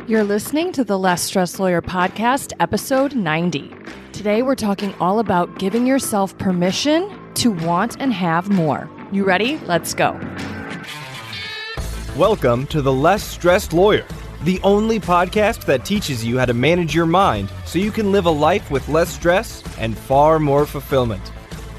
You're listening to the Less Stressed Lawyer podcast, episode 90. Today, we're talking all about giving yourself permission to want and have more. You ready? Let's go. Welcome to the Less Stressed Lawyer, the only podcast that teaches you how to manage your mind so you can live a life with less stress and far more fulfillment.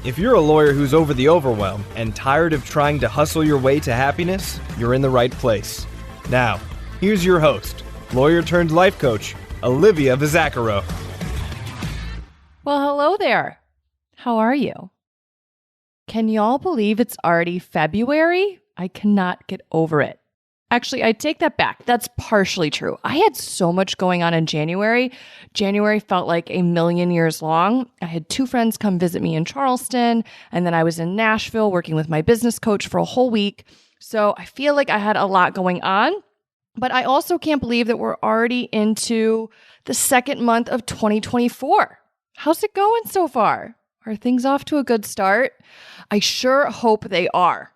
If you're a lawyer who's over the overwhelm and tired of trying to hustle your way to happiness, you're in the right place. Now, here's your host, lawyer turned life coach, Olivia Vizacaro. Well, hello there. How are you? Can y'all believe it's already February? I cannot get over it. Actually, I take that back. That's partially true. I had so much going on in January. January felt like a million years long. I had 2 friends come visit me in Charleston, and then I was in Nashville working with my business coach for a whole week. So I feel like I had a lot going on. But I also can't believe that we're already into the second month of 2024. How's it going so far? Are things off to a good start? I sure hope they are.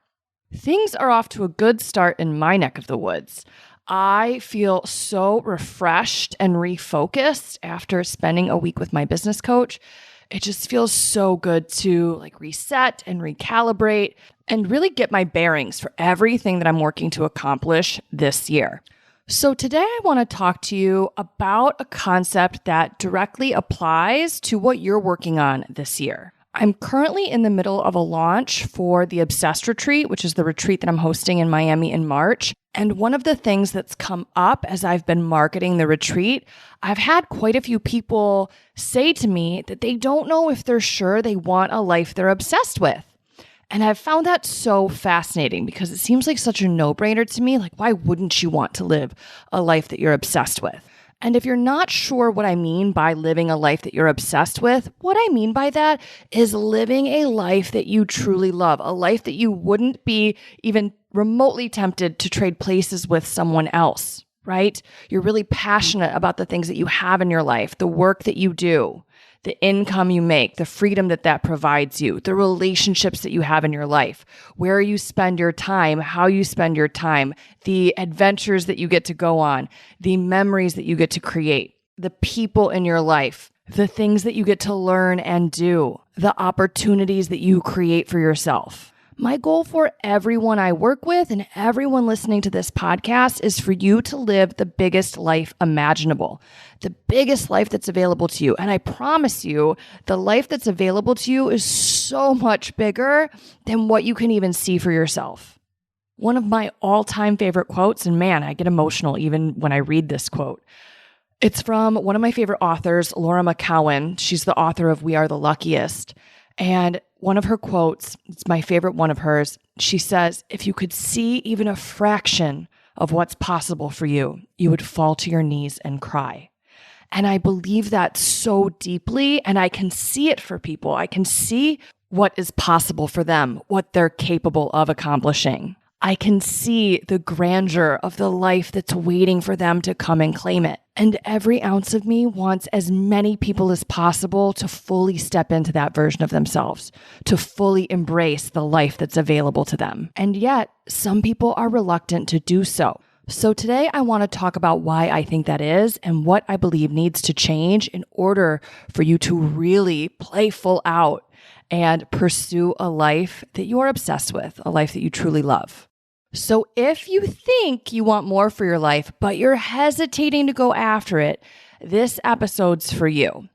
Things are off to a good start in my neck of the woods. I feel so refreshed and refocused after spending a week with my business coach. It just feels so good to reset and recalibrate and really get my bearings for everything that I'm working to accomplish this year. So today I want to talk to you about a concept that directly applies to what you're working on this year. I'm currently in the middle of a launch for the Obsessed Retreat, which is the retreat that I'm hosting in Miami in March. And one of the things that's come up as I've been marketing the retreat, I've had quite a few people say to me that they don't know if they're sure they want a life they're obsessed with. And I've found that so fascinating because it seems like such a no-brainer to me. Why wouldn't you want to live a life that you're obsessed with? And if you're not sure what I mean by living a life that you're obsessed with, what I mean by that is living a life that you truly love, a life that you wouldn't be even remotely tempted to trade places with someone else, right? You're really passionate about the things that you have in your life, the work that you do, the income you make, the freedom that provides you, the relationships that you have in your life, where you spend your time, how you spend your time, the adventures that you get to go on, the memories that you get to create, the people in your life, the things that you get to learn and do, the opportunities that you create for yourself. My goal for everyone I work with and everyone listening to this podcast is for you to live the biggest life imaginable, the biggest life that's available to you. And I promise you, the life that's available to you is so much bigger than what you can even see for yourself. One of my all-time favorite quotes, and man, I get emotional even when I read this quote. It's from one of my favorite authors, Laura McKowen. She's the author of We Are the Luckiest. And one of her quotes, it's my favorite one of hers, she says, if you could see even a fraction of what's possible for you, you would fall to your knees and cry. And I believe that so deeply, and I can see it for people. I can see what is possible for them, what they're capable of accomplishing. I can see the grandeur of the life that's waiting for them to come and claim it. And every ounce of me wants as many people as possible to fully step into that version of themselves, to fully embrace the life that's available to them. And yet, some people are reluctant to do so. So today I want to talk about why I think that is and what I believe needs to change in order for you to really play full out and pursue a life that you're obsessed with, a life that you truly love. So if you think you want more for your life, but you're hesitating to go after it, this episode's for you.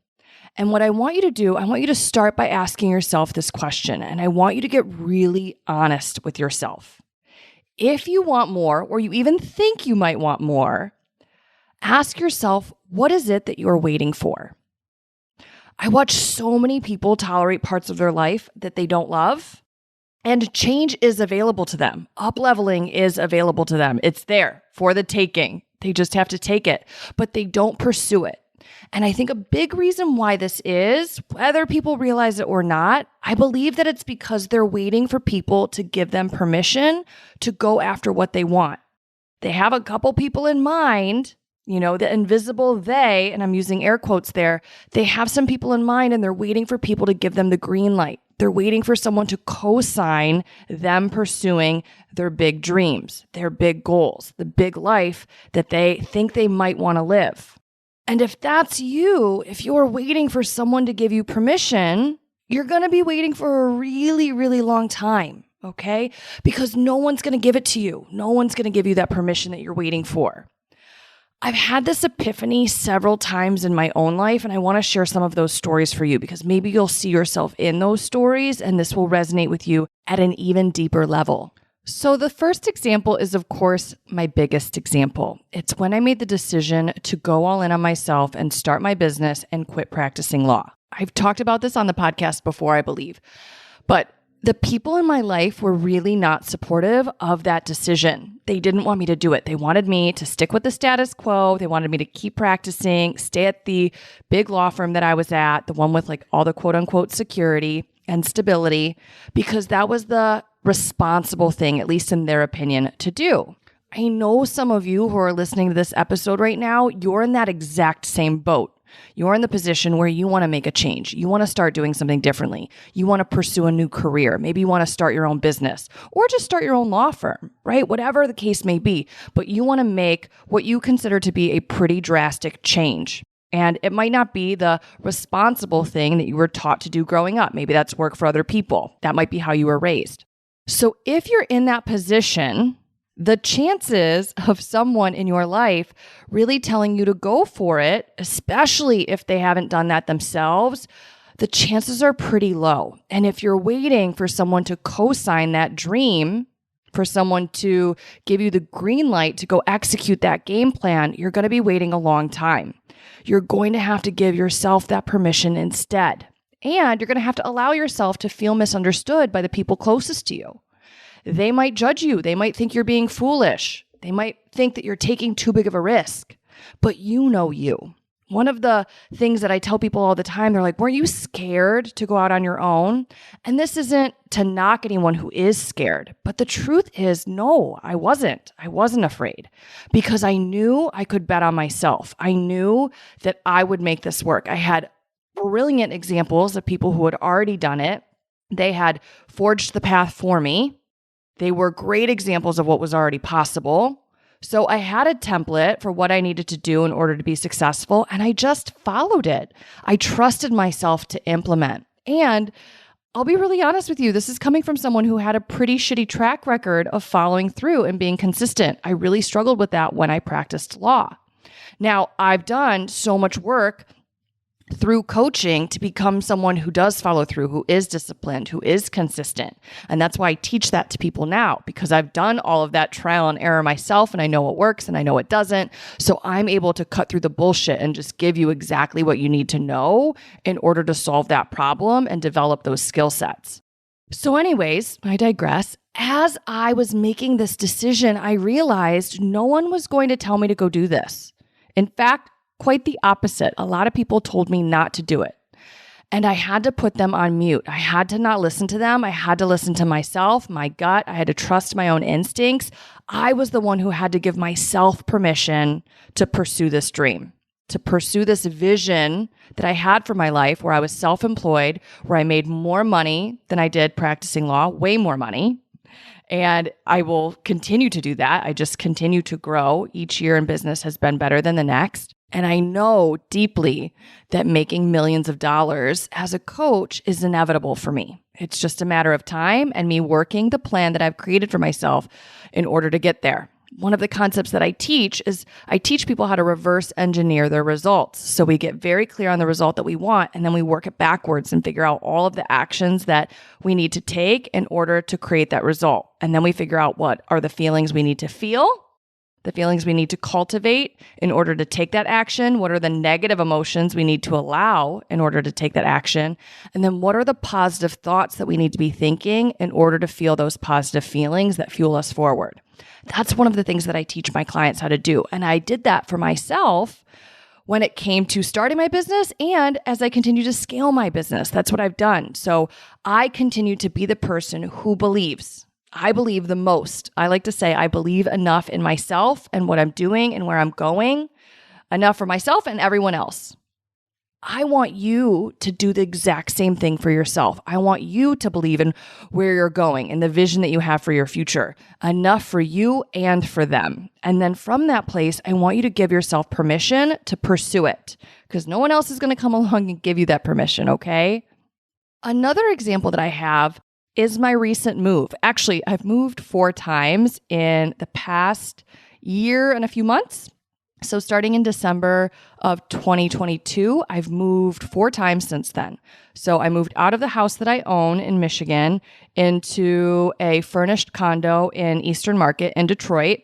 And what I want you to do, I want you to start by asking yourself this question, and I want you to get really honest with yourself. If you want more, or you even think you might want more, ask yourself, what is it that you're waiting for? I watch so many people tolerate parts of their life that they don't love. And change is available to them. Up-leveling is available to them. It's there for the taking. They just have to take it, but they don't pursue it. And I think a big reason why this is, whether people realize it or not, I believe that it's because they're waiting for people to give them permission to go after what they want. They have a couple people in mind, the invisible they, and I'm using air quotes there, they have some people in mind and they're waiting for people to give them the green light, They're waiting for someone to co-sign them pursuing their big dreams, their big goals, the big life that they think they might want to live. And if that's you, if you're waiting for someone to give you permission, you're going to be waiting for a really, really long time, okay? Because no one's going to give it to you. No one's going to give you that permission that you're waiting for. I've had this epiphany several times in my own life, and I want to share some of those stories for you because maybe you'll see yourself in those stories and this will resonate with you at an even deeper level. So the first example is, of course, my biggest example. It's when I made the decision to go all in on myself and start my business and quit practicing law. I've talked about this on the podcast before, I believe, but the people in my life were really not supportive of that decision. They didn't want me to do it. They wanted me to stick with the status quo. They wanted me to keep practicing, stay at the big law firm that I was at, the one with like all the quote unquote security and stability, because that was the responsible thing, at least in their opinion, to do. I know some of you who are listening to this episode right now, you're in that exact same boat. You're in the position where you want to make a change. You want to start doing something differently. You want to pursue a new career. Maybe you want to start your own business or just start your own law firm, right? Whatever the case may be. But you want to make what you consider to be a pretty drastic change. And it might not be the responsible thing that you were taught to do growing up. Maybe that's work for other people. That might be how you were raised. So if you're in that position, the chances of someone in your life really telling you to go for it, especially if they haven't done that themselves, the chances are pretty low. And if you're waiting for someone to co-sign that dream, for someone to give you the green light to go execute that game plan, you're going to be waiting a long time. You're going to have to give yourself that permission instead. And you're going to have to allow yourself to feel misunderstood by the people closest to you. They might judge you. They might think you're being foolish. They might think that you're taking too big of a risk, but you know you. One of the things that I tell people all the time, they're like, weren't you scared to go out on your own? And this isn't to knock anyone who is scared, but the truth is, no, I wasn't. I wasn't afraid because I knew I could bet on myself. I knew that I would make this work. I had brilliant examples of people who had already done it. They had forged the path for me. They were great examples of what was already possible. So I had a template for what I needed to do in order to be successful, and I just followed it. I trusted myself to implement. And I'll be really honest with you, this is coming from someone who had a pretty shitty track record of following through and being consistent. I really struggled with that when I practiced law. Now, I've done so much work through coaching to become someone who does follow through, who is disciplined, who is consistent. And that's why I teach that to people now, because I've done all of that trial and error myself and I know what works and I know what doesn't. So I'm able to cut through the bullshit and just give you exactly what you need to know in order to solve that problem and develop those skill sets. So anyways, I digress. As I was making this decision, I realized no one was going to tell me to go do this. In fact, quite the opposite. A lot of people told me not to do it. And I had to put them on mute. I had to not listen to them. I had to listen to myself, my gut. I had to trust my own instincts. I was the one who had to give myself permission to pursue this dream, to pursue this vision that I had for my life where I was self-employed, where I made more money than I did practicing law, way more money. And I will continue to do that. I just continue to grow. Each year in business has been better than the next. And I know deeply that making millions of dollars as a coach is inevitable for me. It's just a matter of time and me working the plan that I've created for myself in order to get there. One of the concepts that I teach is I teach people how to reverse engineer their results. So we get very clear on the result that we want, and then we work it backwards and figure out all of the actions that we need to take in order to create that result. And then we figure out what are the feelings we need to feel, the feelings we need to cultivate in order to take that action. What are the negative emotions we need to allow in order to take that action? And then what are the positive thoughts that we need to be thinking in order to feel those positive feelings that fuel us forward? That's one of the things that I teach my clients how to do. And I did that for myself when it came to starting my business and as I continue to scale my business. That's what I've done. So I continue to be the person who believes. I believe the most. I like to say I believe enough in myself and what I'm doing and where I'm going, enough for myself and everyone else. I want you to do the exact same thing for yourself. I want you to believe in where you're going and the vision that you have for your future, enough for you and for them. And then from that place, I want you to give yourself permission to pursue it because no one else is going to come along and give you that permission, okay? Another example that I have is my recent move. Actually, I've moved 4 times in the past year and a few months. So starting in December of 2022, I've moved 4 times since then. So I moved out of the house that I own in Michigan into a furnished condo in Eastern Market in Detroit.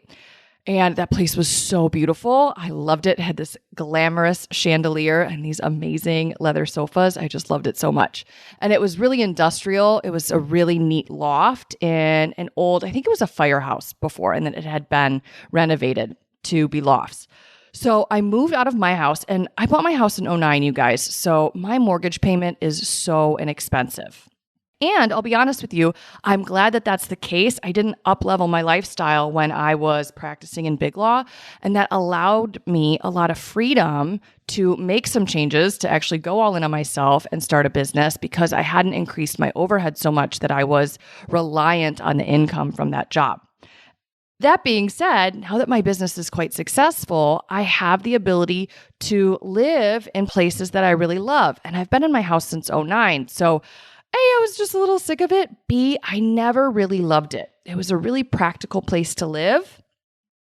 And that place was so beautiful. I loved it. It had this glamorous chandelier and these amazing leather sofas. I just loved it so much. And it was really industrial. It was a really neat loft in an old, I think it was a firehouse before, and then it had been renovated to be lofts. So I moved out of my house and I bought my house in 2009, you guys. So my mortgage payment is so inexpensive. And I'll be honest with you, I'm glad that that's the case. I didn't up-level my lifestyle when I was practicing in Big Law, and that allowed me a lot of freedom to make some changes, to actually go all in on myself and start a business because I hadn't increased my overhead so much that I was reliant on the income from that job. That being said, now that my business is quite successful, I have the ability to live in places that I really love. And I've been in my house since 2009. So A, I was just a little sick of it. B, I never really loved it. It was a really practical place to live.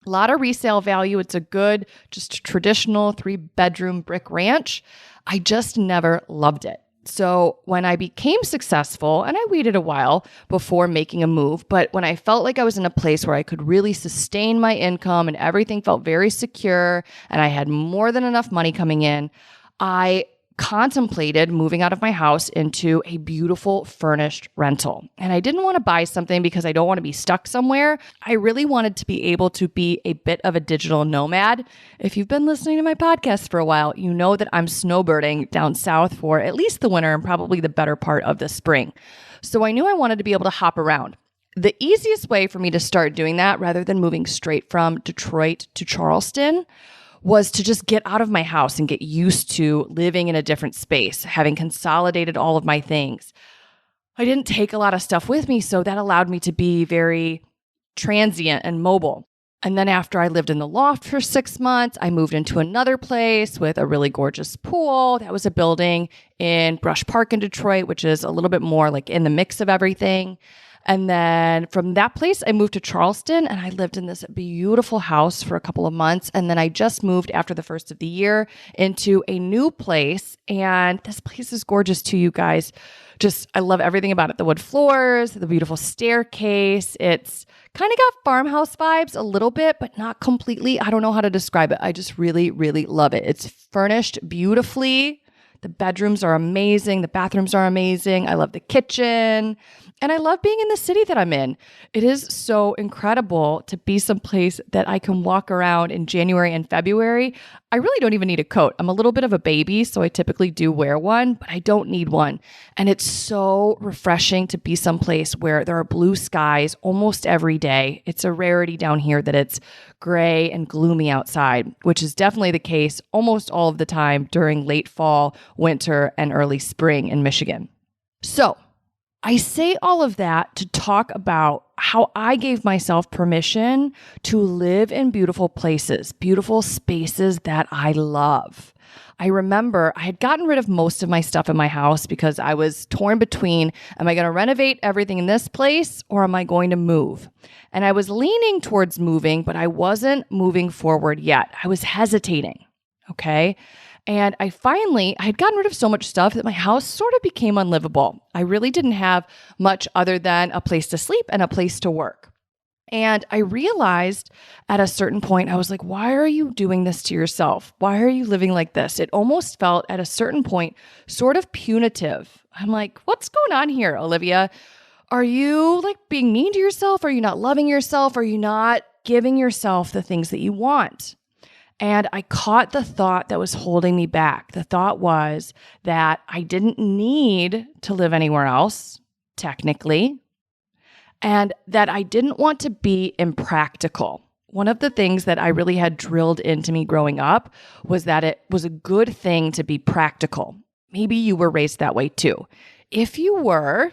A lot of resale value. It's a good, just traditional 3-bedroom brick ranch. I just never loved it. So when I became successful, and I waited a while before making a move, but when I felt like I was in a place where I could really sustain my income and everything felt very secure and I had more than enough money coming in, I contemplated moving out of my house into a beautiful furnished rental. And I didn't want to buy something because I don't want to be stuck somewhere. I really wanted to be able to be a bit of a digital nomad. If you've been listening to my podcast for a while, you know that I'm snowbirding down south for at least the winter and probably the better part of the spring. So I knew I wanted to be able to hop around. The easiest way for me to start doing that, rather than moving straight from Detroit to Charleston, was to just get out of my house and get used to living in a different space, having consolidated all of my things. I didn't take a lot of stuff with me, so that allowed me to be very transient and mobile. And then after I lived in the loft for 6 months, I moved into another place with a really gorgeous pool. That was a building in Brush Park in Detroit, which is a little bit more like in the mix of everything. And then from that place, I moved to Charleston and I lived in this beautiful house for a couple of months. And then I just moved after the first of the year into a new place. And this place is gorgeous too, you guys. I love everything about it. The wood floors, the beautiful staircase. It's kind of got farmhouse vibes a little bit, but not completely. I don't know how to describe it. I just really, really love it. It's furnished beautifully. The bedrooms are amazing. The bathrooms are amazing. I love the kitchen. And I love being in the city that I'm in. It is so incredible to be someplace that I can walk around in January and February. I really don't even need a coat. I'm a little bit of a baby, so I typically do wear one, but I don't need one. And it's so refreshing to be someplace where there are blue skies almost every day. It's a rarity down here that it's gray and gloomy outside, which is definitely the case almost all of the time during late fall, winter, and early spring in Michigan. So I say all of that to talk about how I gave myself permission to live in beautiful places, beautiful spaces that I love. I remember I had gotten rid of most of my stuff in my house because I was torn between, am I going to renovate everything in this place or am I going to move? And I was leaning towards moving, but I wasn't moving forward yet. I was hesitating, okay? And I had gotten rid of so much stuff that my house sort of became unlivable. I really didn't have much other than a place to sleep and a place to work. And I realized at a certain point, I was like, why are you doing this to yourself? Why are you living like this? It almost felt at a certain point sort of punitive. I'm like, what's going on here, Olivia? Are you like being mean to yourself? Are you not loving yourself? Are you not giving yourself the things that you want? And I caught the thought that was holding me back. The thought was that I didn't need to live anywhere else, technically, and that I didn't want to be impractical, one of the things that I really had drilled into me growing up was that it was a good thing to be practical. Maybe you were raised that way too. If you were,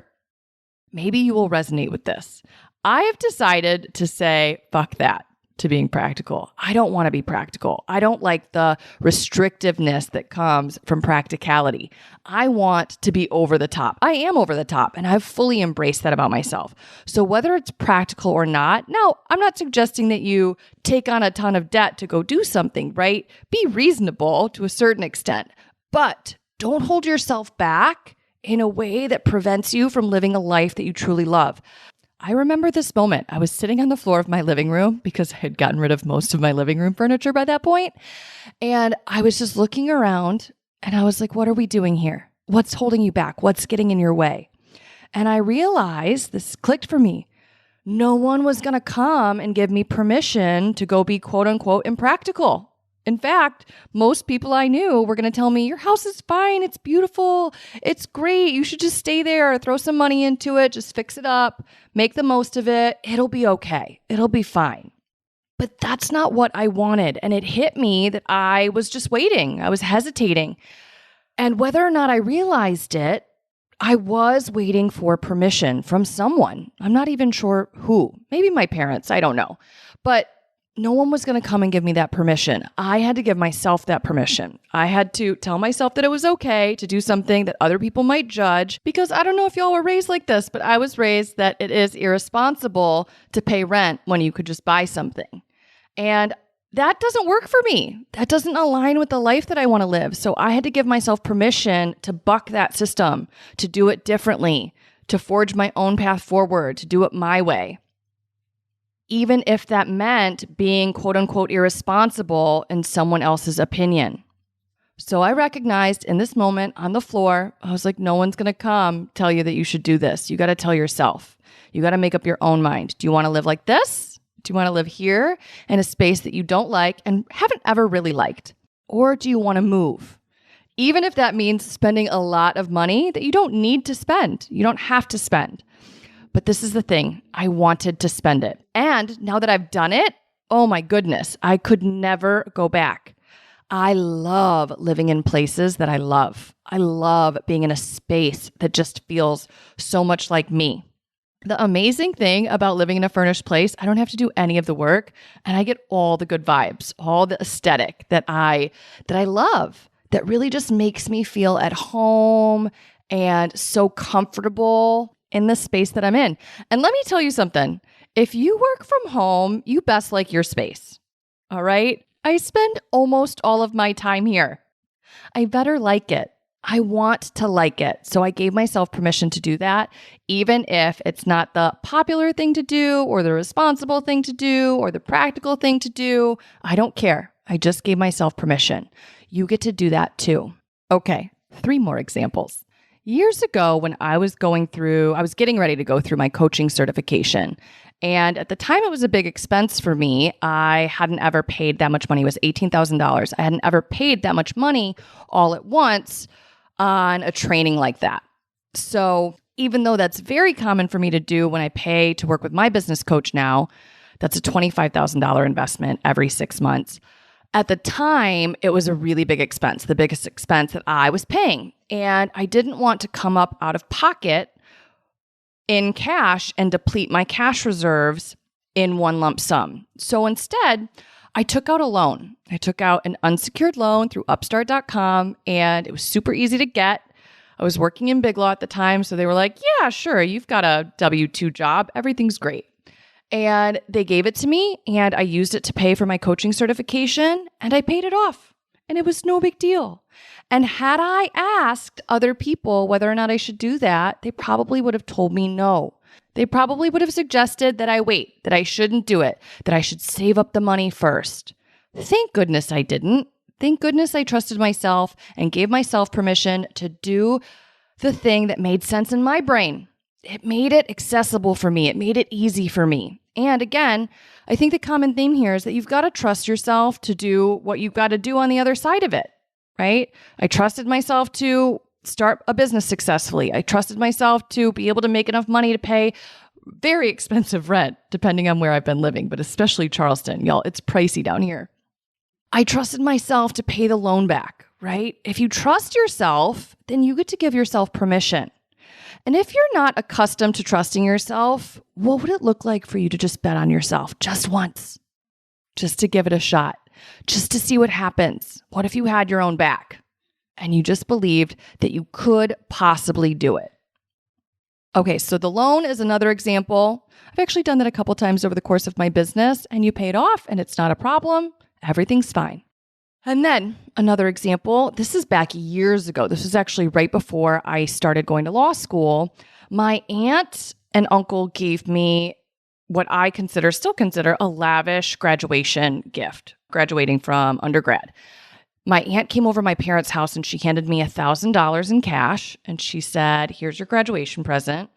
maybe you will resonate with this. I have decided to say, fuck that, to being practical. I don't want to be practical. I don't like the restrictiveness that comes from practicality. I want to be over the top. I am over the top, and I've fully embraced that about myself. So whether it's practical or not, now I'm not suggesting that you take on a ton of debt to go do something, right? Be reasonable to a certain extent, but don't hold yourself back in a way that prevents you from living a life that you truly love. I remember this moment. I was sitting on the floor of my living room because I had gotten rid of most of my living room furniture by that point. And I was just looking around and I was like, what are we doing here? What's holding you back? What's getting in your way? And I realized, this clicked for me, no one was going to come and give me permission to go be quote unquote impractical. In fact, most people I knew were going to tell me, your house is fine. It's beautiful. It's great. You should just stay there. Throw some money into it. Just fix it up. Make the most of it. It'll be okay. It'll be fine. But that's not what I wanted. And it hit me that I was just waiting. I was hesitating. And whether or not I realized it, I was waiting for permission from someone. I'm not even sure who. Maybe my parents. I don't know. But no one was going to come and give me that permission. I had to give myself that permission. I had to tell myself that it was okay to do something that other people might judge, because I don't know if y'all were raised like this, but I was raised that it is irresponsible to pay rent when you could just buy something. And that doesn't work for me. That doesn't align with the life that I want to live. So I had to give myself permission to buck that system, to do it differently, to forge my own path forward, to do it my way. Even if that meant being quote unquote irresponsible in someone else's opinion. So I recognized in this moment on the floor, I was like, no one's going to come tell you that you should do this. You got to tell yourself. You got to make up your own mind. Do you want to live like this? Do you want to live here in a space that you don't like and haven't ever really liked? Or do you want to move? Even if that means spending a lot of money that you don't need to spend. You don't have to spend. But this is the thing, I wanted to spend it. And now that I've done it, oh my goodness, I could never go back. I love living in places that I love. I love being in a space that just feels so much like me. The amazing thing about living in a furnished place, I don't have to do any of the work, and I get all the good vibes, all the aesthetic that I love, that really just makes me feel at home and so comfortable in the space that I'm in. And let me tell you something. If you work from home, you best like your space. All right? I spend almost all of my time here. I better like it. I want to like it. So I gave myself permission to do that, even if it's not the popular thing to do or the responsible thing to do or the practical thing to do. I don't care. I just gave myself permission. You get to do that too. Okay, 3 more examples. Years ago, when I was getting ready to go through my coaching certification. And at the time, it was a big expense for me. I hadn't ever paid that much money. It was $18,000. I hadn't ever paid that much money all at once on a training like that. So even though that's very common for me to do when I pay to work with my business coach now, that's a $25,000 investment every 6 months. At the time, it was a really big expense, the biggest expense that I was paying. And I didn't want to come up out of pocket in cash and deplete my cash reserves in one lump sum. So instead, I took out a loan. I took out an unsecured loan through Upstart.com, and it was super easy to get. I was working in Big Law at the time, so they were like, yeah, sure, you've got a W-2 job. Everything's great. And they gave it to me, and I used it to pay for my coaching certification, and I paid it off. And it was no big deal. And had I asked other people whether or not I should do that, they probably would have told me no. They probably would have suggested that I wait, that I shouldn't do it, that I should save up the money first. Thank goodness I didn't. Thank goodness I trusted myself and gave myself permission to do the thing that made sense in my brain. It made it accessible for me. It made it easy for me. And again, I think the common theme here is that you've got to trust yourself to do what you've got to do on the other side of it, right? I trusted myself to start a business successfully. I trusted myself to be able to make enough money to pay very expensive rent, depending on where I've been living, but especially Charleston. Y'all, it's pricey down here. I trusted myself to pay the loan back, right? If you trust yourself, then you get to give yourself permission. And if you're not accustomed to trusting yourself, what would it look like for you to just bet on yourself just once? Just to give it a shot, just to see what happens. What if you had your own back and you just believed that you could possibly do it? Okay, so the loan is another example. I've actually done that a couple times over the course of my business, and you paid off and it's not a problem. Everything's fine. And then another example, this is back years ago. This was actually right before I started going to law school. My aunt and uncle gave me what I still consider a lavish graduation gift, graduating from undergrad. My aunt came over to my parents' house and she handed me $1,000 in cash. And she said, here's your graduation present.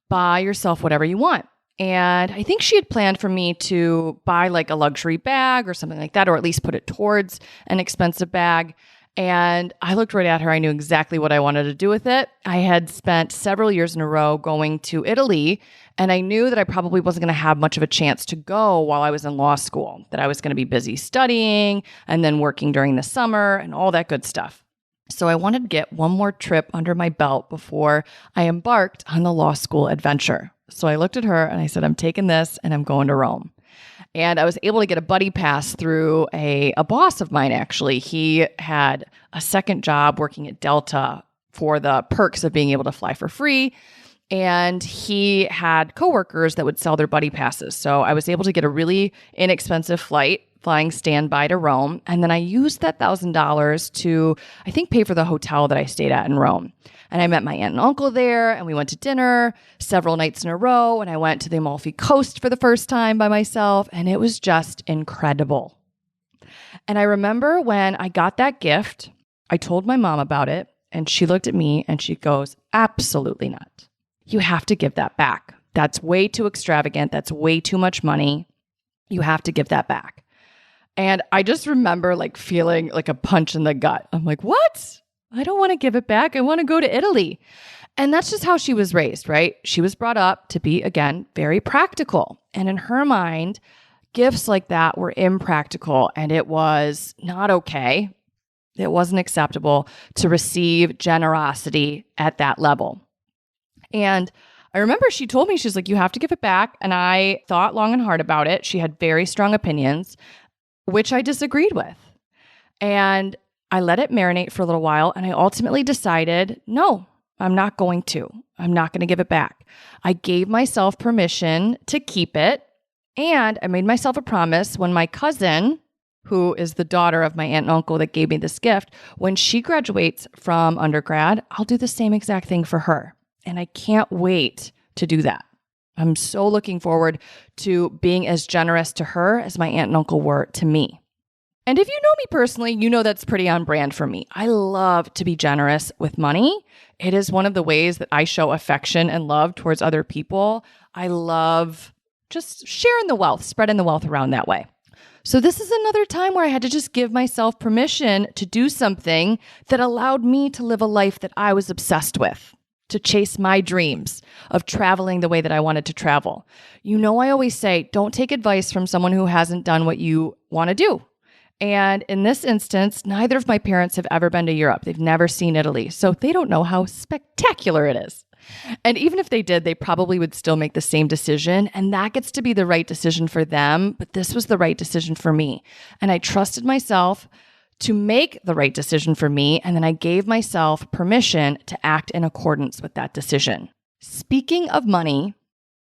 Buy yourself whatever you want. And I think she had planned for me to buy like a luxury bag or something like that, or at least put it towards an expensive bag. And I looked right at her. I knew exactly what I wanted to do with it. I had spent several years in a row going to Italy, and I knew that I probably wasn't going to have much of a chance to go while I was in law school, that I was going to be busy studying and then working during the summer and all that good stuff. So I wanted to get one more trip under my belt before I embarked on the law school adventure. So I looked at her and I said, I'm taking this and I'm going to Rome. And I was able to get a buddy pass through a boss of mine, actually. He had a second job working at Delta for the perks of being able to fly for free. And he had coworkers that would sell their buddy passes. So I was able to get a really inexpensive flight flying standby to Rome. And then I used that $1,000 to, I think, pay for the hotel that I stayed at in Rome. And I met my aunt and uncle there, and we went to dinner several nights in a row. And I went to the Amalfi Coast for the first time by myself, and it was just incredible. And I remember when I got that gift, I told my mom about it, and she looked at me and she goes, absolutely not. You have to give that back. That's way too extravagant. That's way too much money. You have to give that back. And I just remember like feeling like a punch in the gut. I'm like, what? I don't want to give it back. I want to go to Italy. And that's just how she was raised, right? She was brought up to be, again, very practical. And in her mind, gifts like that were impractical, and it was not okay. It wasn't acceptable to receive generosity at that level. And I remember she told me, she's like, you have to give it back. And I thought long and hard about it. She had very strong opinions, which I disagreed with. And I let it marinate for a little while. And I ultimately decided, no, I'm not going to. I'm not going to give it back. I gave myself permission to keep it. And I made myself a promise when my cousin, who is the daughter of my aunt and uncle that gave me this gift, when she graduates from undergrad, I'll do the same exact thing for her. And I can't wait to do that. I'm so looking forward to being as generous to her as my aunt and uncle were to me. And if you know me personally, you know that's pretty on brand for me. I love to be generous with money. It is one of the ways that I show affection and love towards other people. I love just sharing the wealth, spreading the wealth around that way. So this is another time where I had to just give myself permission to do something that allowed me to live a life that I was obsessed with, to chase my dreams of traveling the way that I wanted to travel. You know, I always say, don't take advice from someone who hasn't done what you want to do. And in this instance, neither of my parents have ever been to Europe. They've never seen Italy. So they don't know how spectacular it is. And even if they did, they probably would still make the same decision. And that gets to be the right decision for them. But this was the right decision for me. And I trusted myself to make the right decision for me. And then I gave myself permission to act in accordance with that decision. Speaking of money,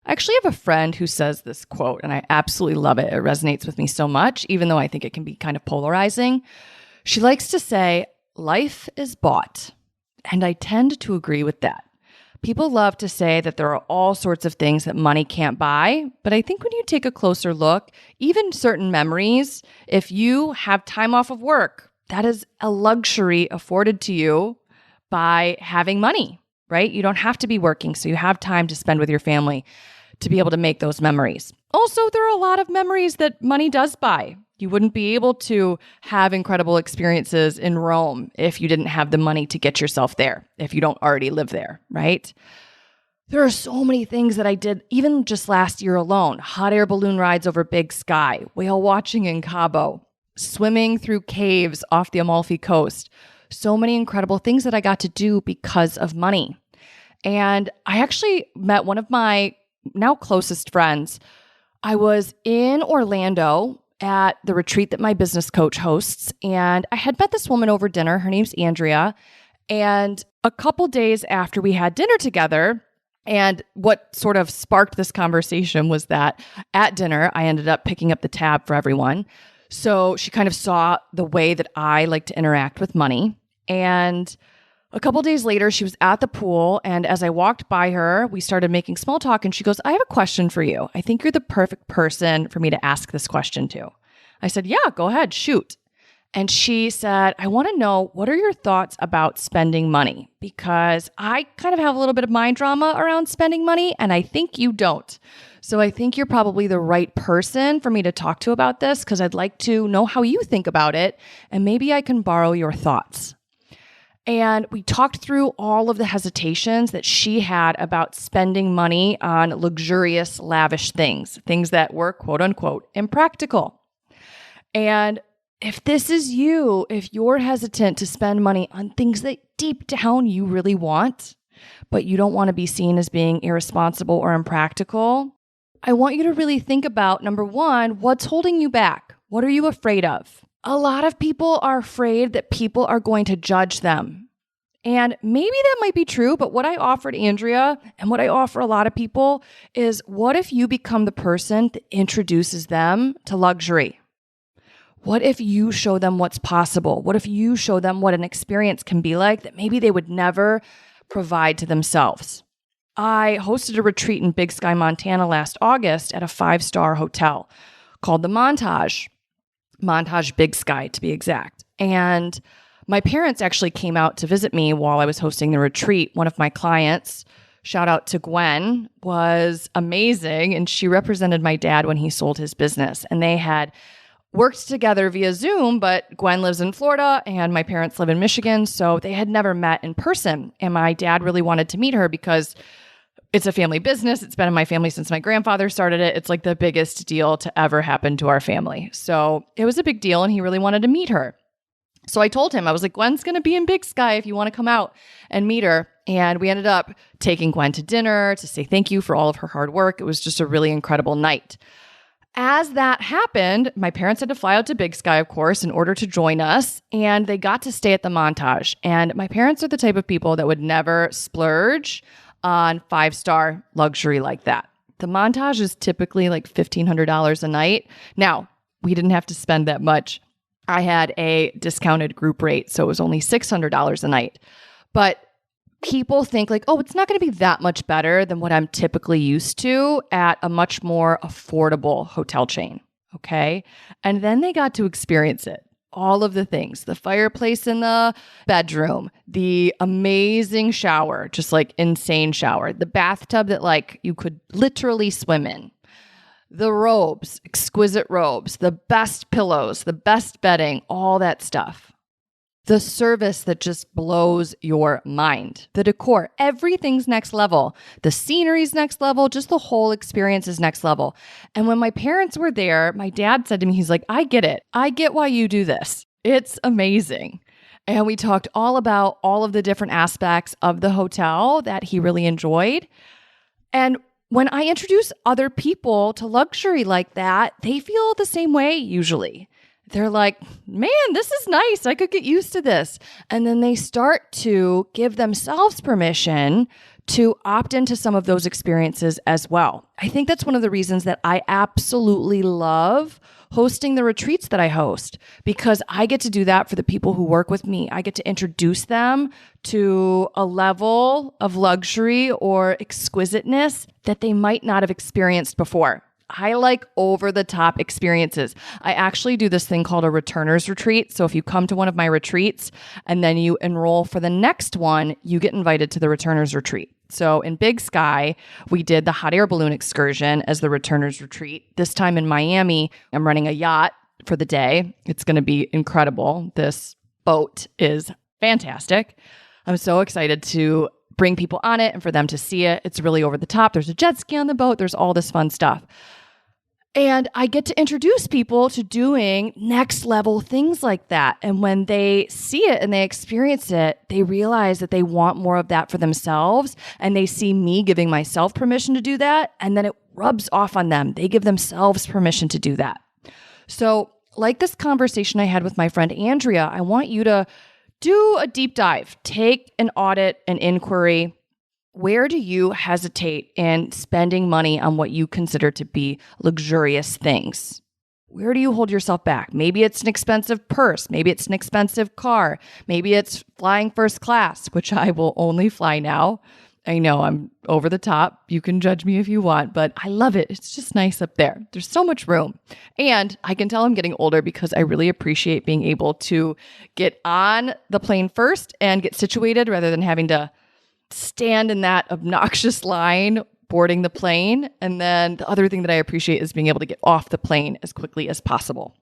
I actually have a friend who says this quote, and I absolutely love it. It resonates with me so much, even though I think it can be kind of polarizing. She likes to say, life is bought. And I tend to agree with that. People love to say that there are all sorts of things that money can't buy, but I think when you take a closer look, even certain memories, if you have time off of work, that is a luxury afforded to you by having money, right? You don't have to be working, so you have time to spend with your family to be able to make those memories. Also, there are a lot of memories that money does buy. You wouldn't be able to have incredible experiences in Rome if you didn't have the money to get yourself there, if you don't already live there, right? There are so many things that I did, even just last year alone. Hot air balloon rides over Big Sky, whale watching in Cabo, swimming through caves off the Amalfi Coast. So many incredible things that I got to do because of money. And I actually met one of my now closest friends. I was in Orlando at the retreat that my business coach hosts, and I had met this woman over dinner. Her name's Andrea. And a couple days after we had dinner together, and what sort of sparked this conversation was that at dinner, I ended up picking up the tab for everyone. So she kind of saw the way that I like to interact with money. And a couple days later, she was at the pool. And as I walked by her, we started making small talk. And she goes, I have a question for you. I think you're the perfect person for me to ask this question to. I said, yeah, go ahead, shoot. And she said, I want to know, what are your thoughts about spending money? Because I kind of have a little bit of mind drama around spending money, and I think you don't. So I think you're probably the right person for me to talk to about this, because I'd like to know how you think about it, and maybe I can borrow your thoughts. And we talked through all of the hesitations that she had about spending money on luxurious, lavish things that were, quote unquote, impractical. And if this is you, if you're hesitant to spend money on things that deep down you really want, but you don't want to be seen as being irresponsible or impractical, I want you to really think about, number one, what's holding you back? What are you afraid of? A lot of people are afraid that people are going to judge them. And maybe that might be true, but what I offered Andrea and what I offer a lot of people is, what if you become the person that introduces them to luxury? What if you show them what's possible? What if you show them what an experience can be like that maybe they would never provide to themselves? I hosted a retreat in Big Sky, Montana last August at a 5-star hotel called the Montage Big Sky to be exact. And my parents actually came out to visit me while I was hosting the retreat. One of my clients, shout out to Gwen, was amazing. And she represented my dad when he sold his business. And they had worked together via Zoom, but Gwen lives in Florida and my parents live in Michigan, so they had never met in person. And my dad really wanted to meet her because it's a family business. It's been in my family since my grandfather started it. It's like the biggest deal to ever happen to our family. So it was a big deal and he really wanted to meet her. So I told him, I was like, Gwen's going to be in Big Sky if you want to come out and meet her. And we ended up taking Gwen to dinner to say thank you for all of her hard work. It was just a really incredible night. As that happened, my parents had to fly out to Big Sky, of course, in order to join us, and they got to stay at the Montage. And my parents are the type of people that would never splurge on 5-star luxury like that. The Montage is typically like $1,500 a night. Now, we didn't have to spend that much. I had a discounted group rate, so it was only $600 a night. But people think like, oh, it's not going to be that much better than what I'm typically used to at a much more affordable hotel chain. Okay. And then they got to experience it. All of the things, the fireplace in the bedroom, the amazing shower, just like insane shower, the bathtub that like you could literally swim in, the robes, exquisite robes, the best pillows, the best bedding, all that stuff. The service that just blows your mind. The decor, everything's next level. The scenery's next level. Just the whole experience is next level. And when my parents were there, my dad said to me, he's like, I get it. I get why you do this. It's amazing. And we talked all about all of the different aspects of the hotel that he really enjoyed. And when I introduce other people to luxury like that, they feel the same way usually. They're like, man, this is nice. I could get used to this. And then they start to give themselves permission to opt into some of those experiences as well. I think that's one of the reasons that I absolutely love hosting the retreats that I host, because I get to do that for the people who work with me. I get to introduce them to a level of luxury or exquisiteness that they might not have experienced before. I like over-the-top experiences. I actually do this thing called a returner's retreat. So if you come to one of my retreats and then you enroll for the next one, you get invited to the returner's retreat. So in Big Sky, we did the hot air balloon excursion as the returner's retreat. This time in Miami, I'm running a yacht for the day. It's going to be incredible. This boat is fantastic. I'm so excited to bring people on it and for them to see it. It's really over the top. There's a jet ski on the boat. There's all this fun stuff. And I get to introduce people to doing next level things like that. And when they see it and they experience it, they realize that they want more of that for themselves. And they see me giving myself permission to do that. And then it rubs off on them. They give themselves permission to do that. So like this conversation I had with my friend Andrea, I want you to do a deep dive, take an audit, an inquiry. Where do you hesitate in spending money on what you consider to be luxurious things? Where do you hold yourself back? Maybe it's an expensive purse. Maybe it's an expensive car. Maybe it's flying first class, which I will only fly now. I know I'm over the top. You can judge me if you want, but I love it. It's just nice up there. There's so much room. And I can tell I'm getting older because I really appreciate being able to get on the plane first and get situated rather than having to stand in that obnoxious line boarding the plane. And then the other thing that I appreciate is being able to get off the plane as quickly as possible.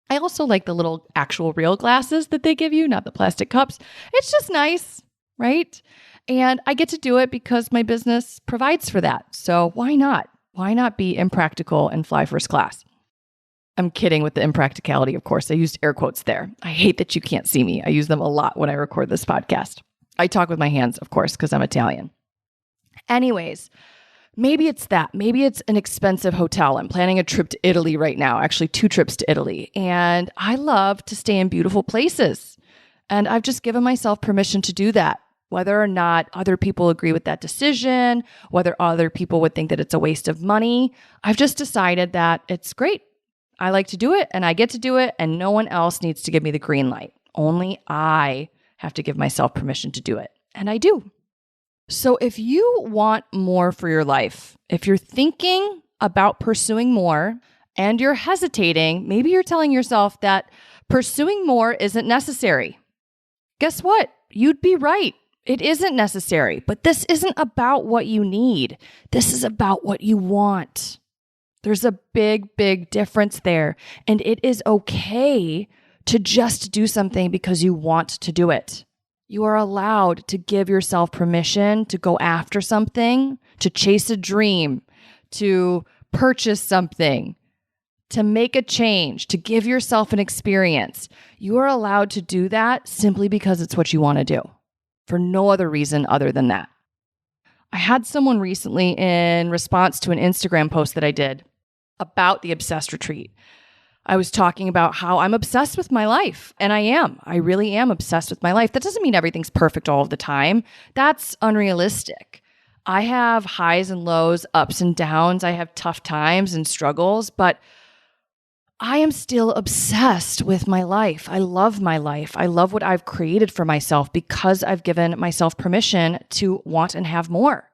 I also like the little actual real glasses that they give you, not the plastic cups. It's just nice, right? And I get to do it because my business provides for that. So why not? Why not be impractical and fly first class? I'm kidding with the impracticality, of course. I used air quotes there. I hate that you can't see me. I use them a lot when I record this podcast. I talk with my hands, of course, because I'm Italian. Anyways, maybe it's that. Maybe it's an expensive hotel. I'm planning a trip to Italy right now, actually 2 trips to Italy. And I love to stay in beautiful places. And I've just given myself permission to do that. Whether or not other people agree with that decision, whether other people would think that it's a waste of money, I've just decided that it's great. I like to do it and I get to do it and no one else needs to give me the green light. Only I have to give myself permission to do it. And I do. So if you want more for your life, if you're thinking about pursuing more and you're hesitating, maybe you're telling yourself that pursuing more isn't necessary. Guess what? You'd be right. It isn't necessary, but this isn't about what you need. This is about what you want. There's a big, big difference there. And it is okay to just do something because you want to do it. You are allowed to give yourself permission to go after something, to chase a dream, to purchase something, to make a change, to give yourself an experience. You are allowed to do that simply because it's what you want to do, for no other reason other than that. I had someone recently in response to an Instagram post that I did about the Obsessed Retreat. I was talking about how I'm obsessed with my life, and I am. I really am obsessed with my life. That doesn't mean everything's perfect all of the time. That's unrealistic. I have highs and lows, ups and downs. I have tough times and struggles, but I am still obsessed with my life. I love my life. I love what I've created for myself because I've given myself permission to want and have more.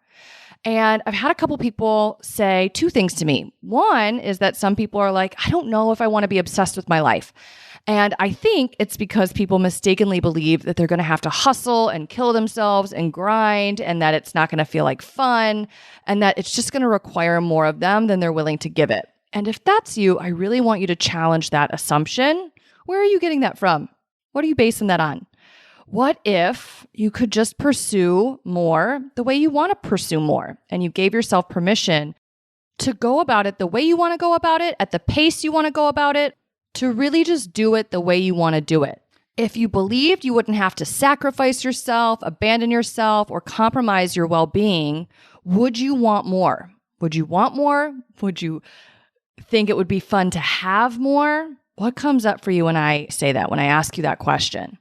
And I've had a couple people say 2 things to me. One is that some people are like, I don't know if I want to be obsessed with my life. And I think it's because people mistakenly believe that they're going to have to hustle and kill themselves and grind and that it's not going to feel like fun and that it's just going to require more of them than they're willing to give it. And if that's you, I really want you to challenge that assumption. Where are you getting that from? What are you basing that on? What if you could just pursue more the way you want to pursue more and you gave yourself permission to go about it the way you want to go about it, at the pace you want to go about it, to really just do it the way you want to do it? If you believed you wouldn't have to sacrifice yourself, abandon yourself, or compromise your well-being, would you want more? Would you want more? Would you think it would be fun to have more? What comes up for you when I say that, when I ask you that question?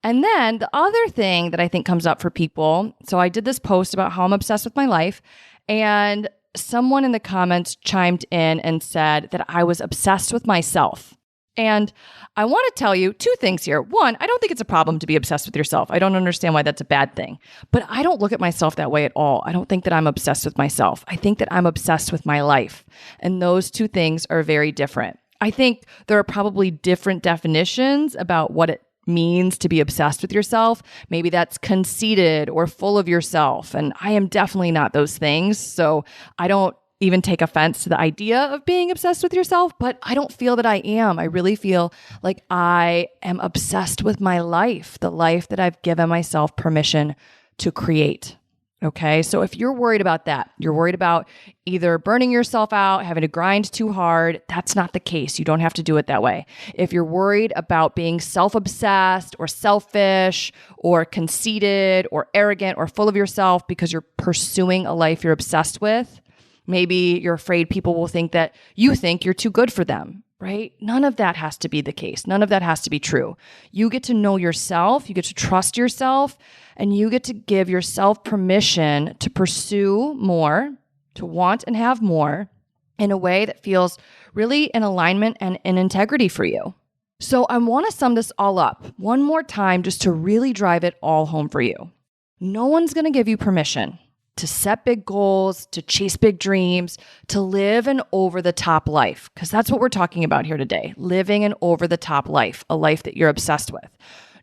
And then the other thing that I think comes up for people, so I did this post about how I'm obsessed with my life, and someone in the comments chimed in and said that I was obsessed with myself. And I want to tell you 2 things here. One, I don't think it's a problem to be obsessed with yourself. I don't understand why that's a bad thing. But I don't look at myself that way at all. I don't think that I'm obsessed with myself. I think that I'm obsessed with my life. And those 2 things are very different. I think there are probably different definitions about what it means to be obsessed with yourself. Maybe that's conceited or full of yourself. And I am definitely not those things. So I don't even take offense to the idea of being obsessed with yourself, but I don't feel that I am. I really feel like I am obsessed with my life, the life that I've given myself permission to create. Okay, so if you're worried about that, you're worried about either burning yourself out, having to grind too hard, that's not the case. You don't have to do it that way. If you're worried about being self-obsessed or selfish or conceited or arrogant or full of yourself because you're pursuing a life you're obsessed with, maybe you're afraid people will think that you think you're too good for them, right? None of that has to be the case. None of that has to be true. You get to know yourself, you get to trust yourself, and you get to give yourself permission to pursue more, to want and have more in a way that feels really in alignment and in integrity for you. So I want to sum this all up one more time just to really drive it all home for you. No one's going to give you permission to set big goals, to chase big dreams, to live an over-the-top life, because that's what we're talking about here today, living an over-the-top life, a life that you're obsessed with.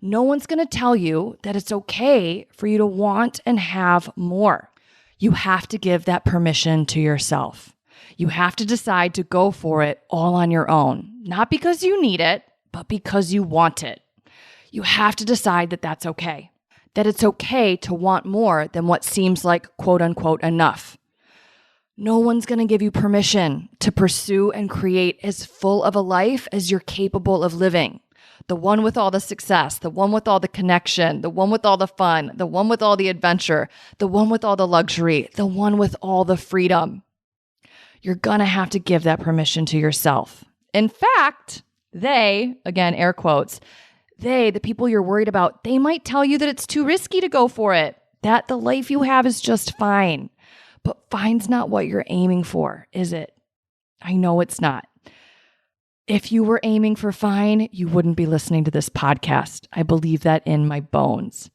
No one's going to tell you that it's okay for you to want and have more. You have to give that permission to yourself. You have to decide to go for it all on your own, not because you need it, but because you want it. You have to decide that that's okay, that it's okay to want more than what seems like quote unquote enough. No one's going to give you permission to pursue and create as full of a life as you're capable of living. The one with all the success, the one with all the connection, the one with all the fun, the one with all the adventure, the one with all the luxury, the one with all the freedom. You're going to have to give that permission to yourself. In fact, they, again, air quotes, the people you're worried about, they might tell you that it's too risky to go for it, that the life you have is just fine. But fine's not what you're aiming for, is it? I know it's not. If you were aiming for fine, you wouldn't be listening to this podcast. I believe that in my bones.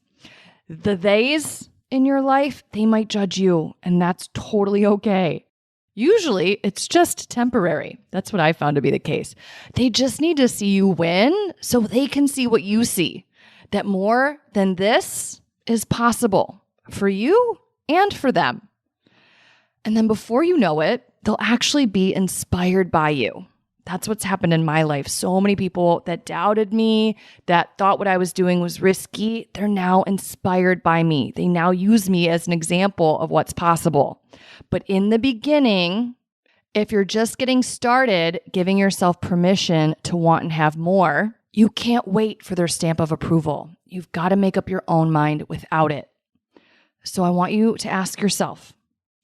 The theys in your life, they might judge you, and that's totally okay. Usually, it's just temporary. That's what I found to be the case. They just need to see you win so they can see what you see, that more than this is possible for you and for them. And then before you know it, they'll actually be inspired by you. That's what's happened in my life. So many people that doubted me, that thought what I was doing was risky, they're now inspired by me. They now use me as an example of what's possible. But in the beginning, if you're just getting started, giving yourself permission to want and have more, you can't wait for their stamp of approval. You've got to make up your own mind without it. So I want you to ask yourself,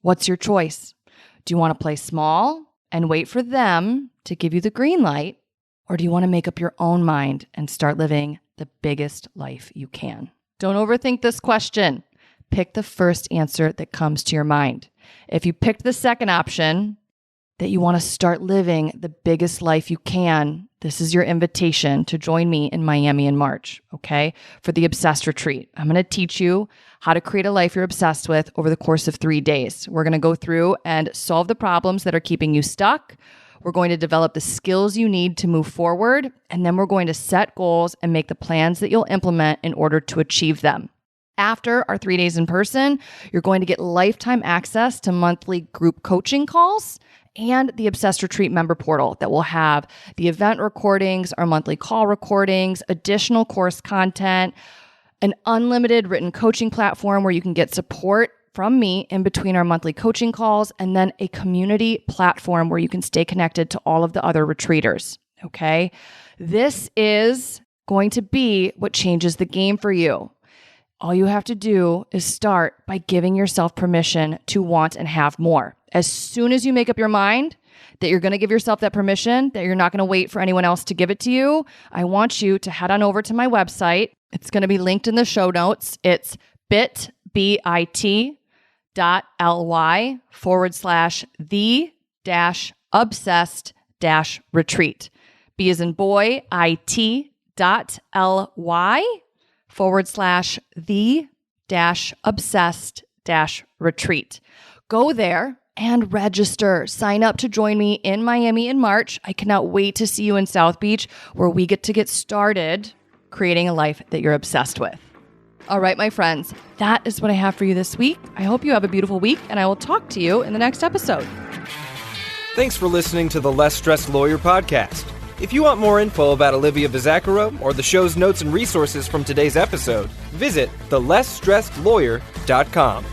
what's your choice? Do you want to play small and wait for them to give you the green light? Or do you want to make up your own mind and start living the biggest life you can? Don't overthink this question. Pick the first answer that comes to your mind. If you picked the second option, that you want to start living the biggest life you can, this is your invitation to join me in Miami in March, okay? For the Obsessed Retreat. I'm going to teach you how to create a life you're obsessed with over the course of 3 days. We're going to go through and solve the problems that are keeping you stuck. We're going to develop the skills you need to move forward, and then we're going to set goals and make the plans that you'll implement in order to achieve them. After our 3 days in person, you're going to get lifetime access to monthly group coaching calls and the Obsessed Retreat member portal that will have the event recordings, our monthly call recordings, additional course content, an unlimited written coaching platform where you can get support from me in between our monthly coaching calls, and then a community platform where you can stay connected to all of the other retreaters, okay? This is going to be what changes the game for you. All you have to do is start by giving yourself permission to want and have more. As soon as you make up your mind that you're going to give yourself that permission, that you're not going to wait for anyone else to give it to you, I want you to head on over to my website. It's going to be linked in the show notes. It's bit.ly/the-obsessed-retreat. B as in boy, it.ly/the-obsessed-retreat. Go there and register. Sign up to join me in Miami in March. I cannot wait to see you in South Beach, where we get to get started creating a life that you're obsessed with. All right, my friends, that is what I have for you this week. I hope you have a beautiful week, and I will talk to you in the next episode. Thanks for listening to the Less Stressed Lawyer podcast. If you want more info about Olivia Bizzacaro or the show's notes and resources from today's episode, visit thelessstressedlawyer.com.